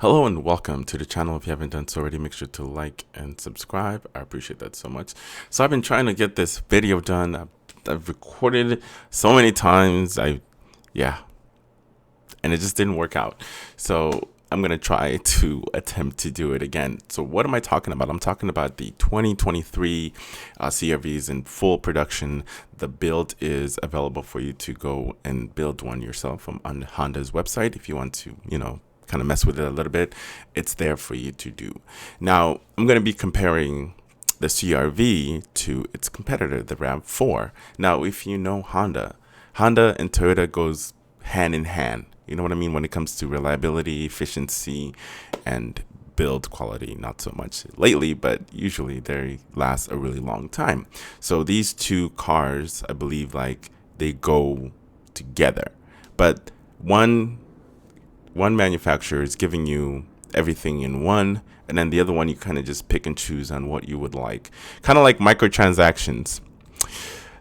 Hello and welcome to the channel. If you haven't done so already, make sure to like and subscribe. I appreciate that so much. So I've been trying to get this video done. I've recorded so many times. Yeah, and it just didn't work out. So I'm going to try to attempt to do it again. So what am I talking about? I'm talking about the 2023 CRVs in full production. The build is available for you to go and build one yourself on Honda's website. If you want to, kind of mess with it a little bit, it's there for you to do. Now, I'm going to be comparing the CRV to its competitor, the RAV4. Now, if you know Honda and Toyota goes hand in hand. You know what I mean? When it comes to reliability, efficiency, and build quality, not so much lately, but usually they last a really long time. So these two cars, I believe, they go together. But one manufacturer is giving you everything in one, and then the other one you kind of just pick and choose on what you would like. Kind of like microtransactions.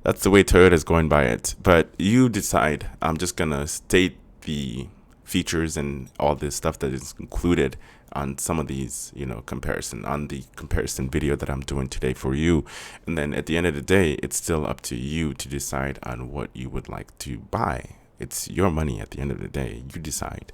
That's the way Toyota is going by it. But you decide. I'm just going to state the features and all this stuff that is included on some of these, on the comparison video that I'm doing today for you. And then at the end of the day, it's still up to you to decide on what you would like to buy. It's your money at the end of the day. You decide.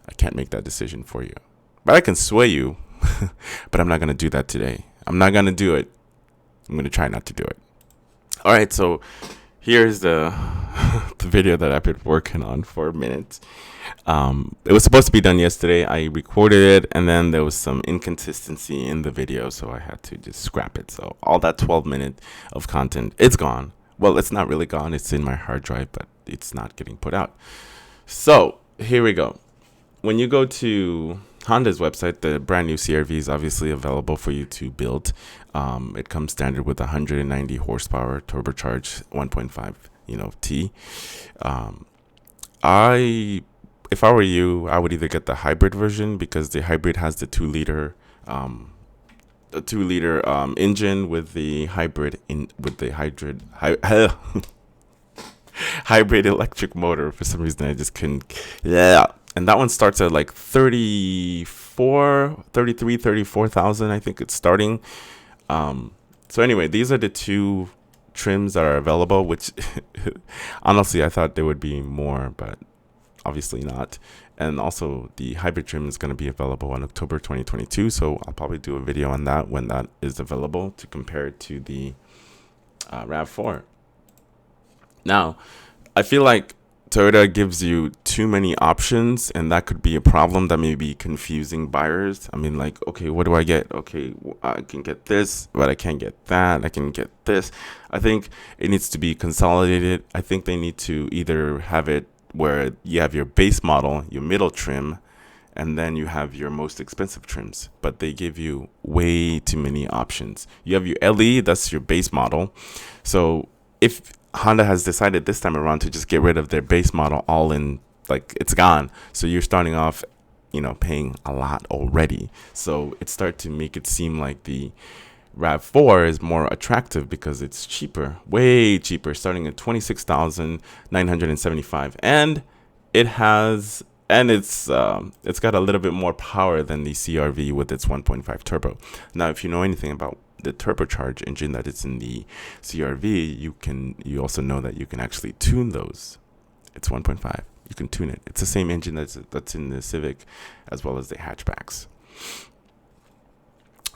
I can't make that decision for you. But I can sway you. But I'm not going to do that today. I'm not going to do it. I'm going to try not to do it. All right, so here's the video that I've been working on for a minute. It was supposed to be done yesterday. I recorded it, and then there was some inconsistency in the video, so I had to just scrap it. So all that 12 minutes of content, it's gone. Well, it's not really gone. It's in my hard drive, but it's not getting put out. So here we go. When you go to Honda's website, the brand new CRV is obviously available for you to build. It comes standard with 190 horsepower turbocharged 1.5 T. If I were you, I would either get the hybrid version, because the hybrid has the 2-liter engine with the hybrid hybrid electric motor. For some reason I just couldn't. Yeah. And that one starts at like 34,000, I think it's starting. So anyway, these are the two trims that are available, which honestly I thought there would be more, but obviously not. And also the hybrid trim is going to be available in October 2022, so I'll probably do a video on that when that is available to compare it to the RAV4. Now, I feel like Toyota gives you too many options, and that could be a problem that may be confusing buyers. I mean, like, okay, what do I get? Okay, I can get this, but I can't get that. I can get this. I think it needs to be consolidated. I think they need to either have it where you have your base model, your middle trim, and then you have your most expensive trims. But they give you way too many options. You have your LE, that's your base model. So if Honda has decided this time around to just get rid of their base model all in, like, it's gone. So you're starting off, paying a lot already. So it starts to make it seem like the RAV4 is more attractive because it's cheaper, way cheaper, starting at $26,975, and it's got a little bit more power than the CRV with its 1.5 turbo. Now, if you know anything about the turbocharged engine that is in the CRV, you also know that you can actually tune those. It's 1.5. You can tune it. It's the same engine that's in the Civic as well as the hatchbacks.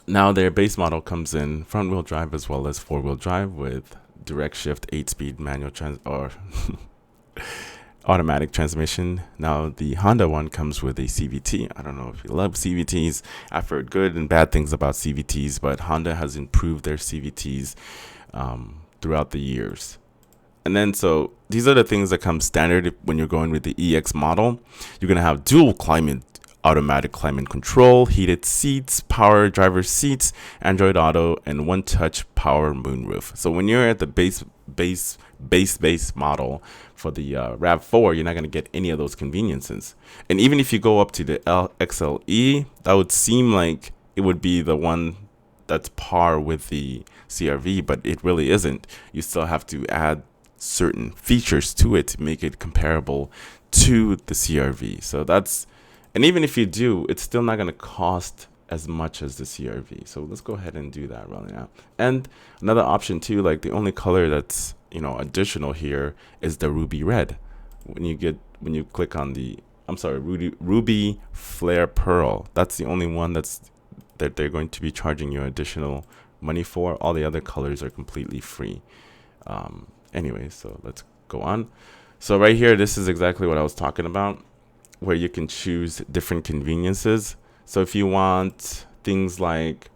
Now their base model comes in front-wheel drive as well as four-wheel drive with direct shift 8-speed manual automatic transmission. Now the Honda one comes with a CVT. I don't know if you love CVTs. I've heard good and bad things about CVTs, but Honda has improved their CVTs throughout the years. And then, so these are the things that come standard when you're going with the EX model. You're going to have dual automatic climate control, heated seats, power driver seats, Android Auto, and one-touch power moonroof. So when you're at the base model for the RAV4, you're not going to get any of those conveniences. And even if you go up to the XLE, that would seem like it would be the one that's par with the CRV, but it really isn't. You still have to add certain features to it to make it comparable to the CRV. So that's And even if you do, it's still not going to cost as much as the CRV. So let's go ahead and do that right now. And another option too, like the only color that's, additional here is the ruby red. When you click on the, ruby flare pearl, that's the only one that they're going to be charging you additional money for. All the other colors are completely free. Anyway, so let's go on. So right here, this is exactly what I was talking about, where you can choose different conveniences. So if you want things like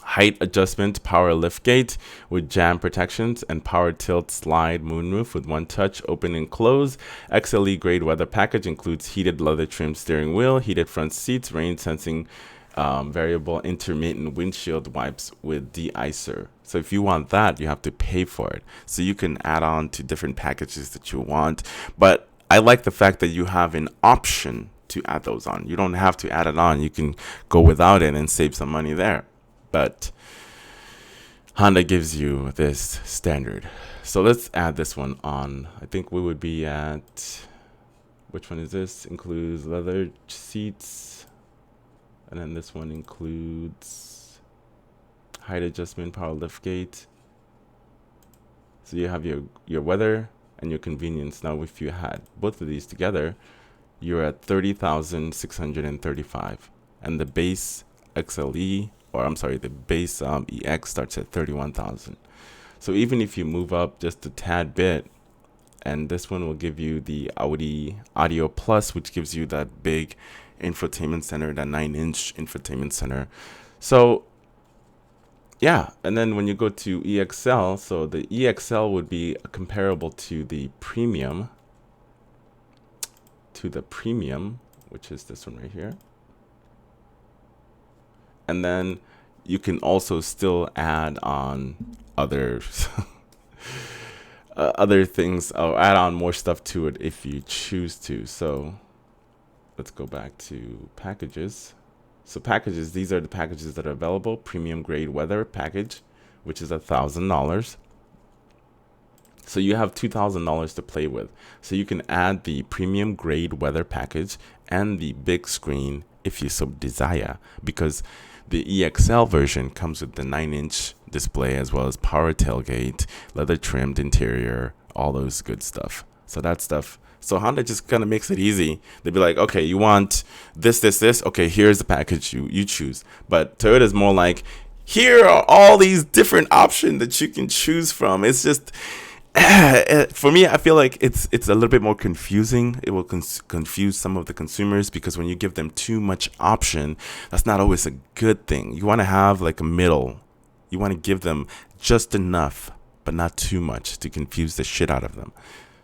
height adjustment power lift gate with jam protections and power tilt slide moonroof with one touch open and close, XLE grade weather package includes heated leather trim steering wheel, heated front seats, rain sensing, variable intermittent windshield wipes with de-icer. So if you want that, you have to pay for it. So you can add on to different packages that you want. But I like the fact that you have an option to add those on. You don't have to add it on. You can go without it and save some money there. But Honda gives you this standard. So let's add this one on. I think we would be at, which one is this? Includes leather seats. And then this one includes height adjustment, power lift gate. So you have your weather and your convenience. Now, if you had both of these together, you're at 30,635. And the base XLE, the base EX starts at 31,000. So even if you move up just a tad bit, and this one will give you the Audi Audio Plus, which gives you that big infotainment center, that 9-inch infotainment center. So yeah, and then when you go to EXL, so the EXL would be comparable to the premium, which is this one right here. And then you can also still add on other other things, or add on more stuff to it if you choose to. So let's go back to packages. So packages, these are the packages that are available. Premium grade weather package, which is $1,000. So you have $2,000 to play with. So you can add the premium grade weather package and the big screen if you so desire, because the EXL version comes with the 9-inch display as well as power tailgate, leather trimmed interior, all those good stuff. So that stuff. So Honda just kind of makes it easy. They'd be like, okay, you want this. Okay, here's the package you choose. But Toyota's more like, here are all these different options that you can choose from. It's just, for me, I feel like it's a little bit more confusing. It will confuse some of the consumers, because when you give them too much option, that's not always a good thing. You want to have like a middle. You want to give them just enough, but not too much to confuse the shit out of them.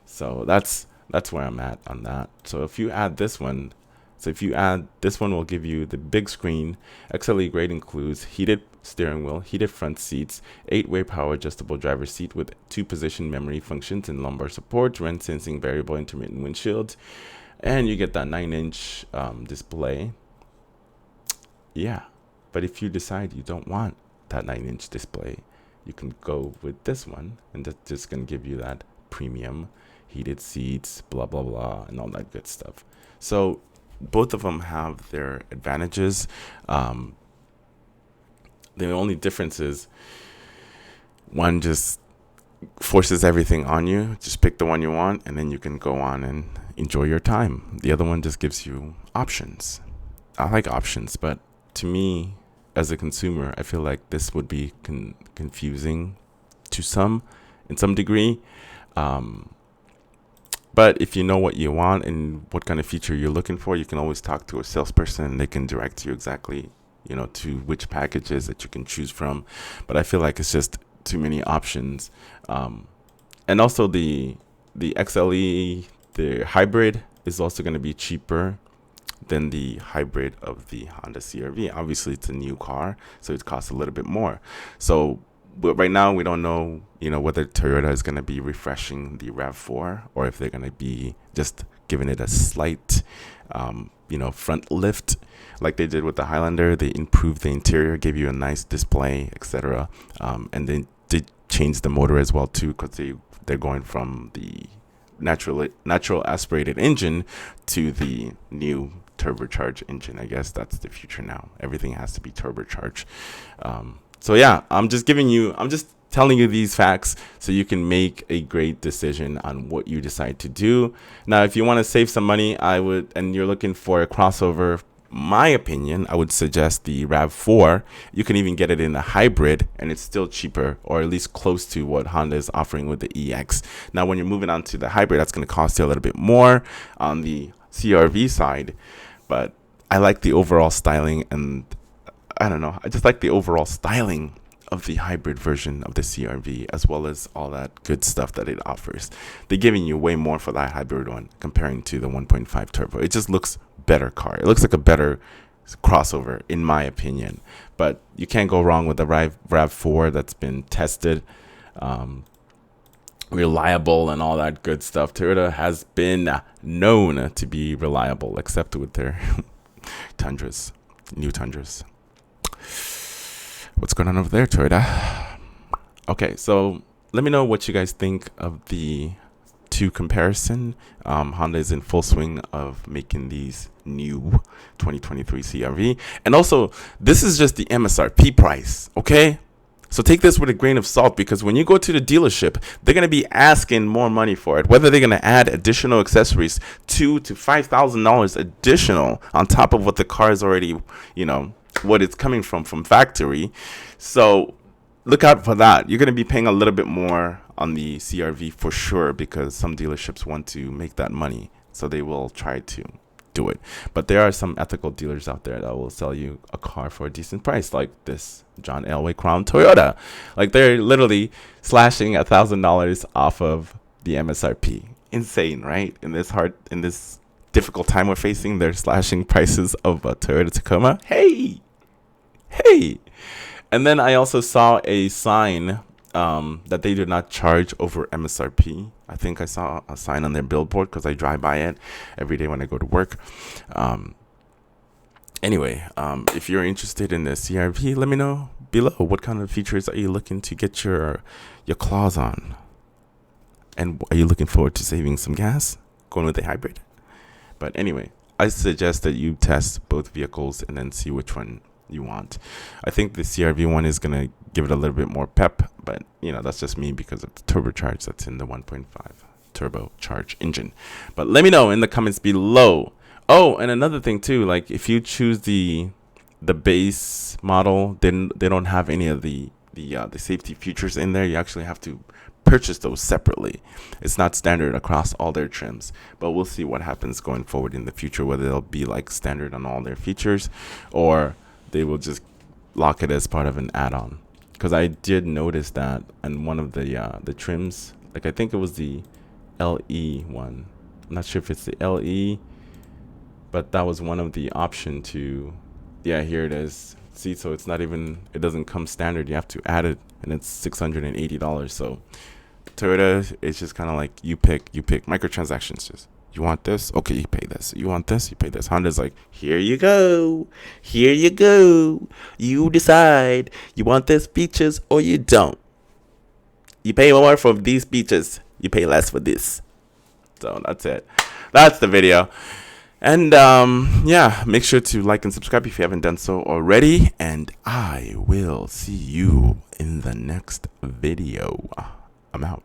So that's where I'm at on that. So if you add this one, will give you the big screen. XLE grade includes heated steering wheel, heated front seats, 8-way power adjustable driver seat with 2-position memory functions and lumbar support, rain sensing variable intermittent windshield, and you get that 9-inch display. Yeah, but if you decide you don't want that 9-inch display, you can go with this one, and that's just gonna give you that premium heated seats, blah blah blah, and all that good stuff. So both of them have their advantages. The only difference is one just forces everything on you. Just pick the one you want, and then you can go on and enjoy your time. The other one just gives you options. I like options, but to me, as a consumer, I feel like this would be confusing to some, in some degree. But if you know what you want and what kind of feature you're looking for, you can always talk to a salesperson, and they can direct you exactly, to which packages that you can choose from. But I feel like it's just too many options. And also the XLE, the hybrid, is also going to be cheaper than the hybrid of the Honda CR-V. Obviously, it's a new car, so it costs a little bit more. So, but right now, we don't know, whether Toyota is going to be refreshing the RAV4, or if they're going to be just giving it a slight, front lift, like they did with the Highlander. They improved the interior, gave you a nice display, etc. And they did change the motor as well too, because they're going from the natural aspirated engine to the new turbocharged engine. I guess that's the future now. Everything has to be turbocharged. So yeah, I'm just telling you these facts so you can make a great decision on what you decide to do. Now, if you want to save some money, and you're looking for a crossover, my opinion, I would suggest the RAV4. You can even get it in a hybrid and it's still cheaper, or at least close to what Honda is offering with the EX. Now, when you're moving on to the hybrid, that's going to cost you a little bit more on the CRV side, but I like the overall styling, and I don't know, I just like the overall styling of the hybrid version of the CRV, as well as all that good stuff that it offers. They're giving you way more for that hybrid one comparing to the 1.5 turbo. It just looks better car. It looks like a better crossover, in my opinion. But you can't go wrong with the RAV4 that's been tested, reliable, and all that good stuff. Toyota has been known to be reliable, except with their Tundras, new Tundras. What's going on over there, Toyota? Okay, so let me know what you guys think of the two comparison. Honda is in full swing of making these new 2023 CRV. And also, this is just the MSRP price, okay? So take this with a grain of salt, because when you go to the dealership, they're going to be asking more money for it. Whether they're going to add additional accessories, $2,000 to $5,000 additional on top of what the car is already, what it's coming from factory. So look out for that. You're going to be paying a little bit more on the CRV for sure, because some dealerships want to make that money, so they will try to do it. But there are some ethical dealers out there that will sell you a car for a decent price, like this John Elway Crown Toyota. Like, they're literally slashing $1,000 off of the MSRP. Insane, right? In this difficult time we're facing, they're slashing prices of a Toyota Tacoma. Hey. And then I also saw a sign that they do not charge over MSRP. I think I saw a sign on their billboard, because I drive by it every day when I go to work. Anyway, if you're interested in the CRV, let me know below. What kind of features are you looking to get your claws on? And are you looking forward to saving some gas going with a hybrid? But anyway, I suggest that you test both vehicles and then see which one you want. I think the CRV one is going to give it a little bit more pep, but that's just me because of the turbocharge that's in the 1.5 turbocharged engine. But let me know in the comments below. Oh, and another thing too, like if you choose the base model, then they don't have any of the safety features in there. You actually have to purchase those separately. It's not standard across all their trims, but we'll see what happens going forward in the future, whether they'll be like standard on all their features, or they will just lock it as part of an add-on. Because I did notice that on one of the trims, like I think it was the LE one. I'm not sure if it's the LE, but that was one of the option to, yeah, here it is. See, so it's not even, it doesn't come standard. You have to add it, and it's $680. So Toyota, it's just kind of like you pick microtransactions. Just, you want this? Okay, you pay this. You want this? You pay this. Honda's like, here you go. You decide. You want these features or you don't. You pay more for these features. You pay less for this. So that's it. That's the video. And yeah, make sure to like and subscribe if you haven't done so already. And I will see you in the next video. I'm out.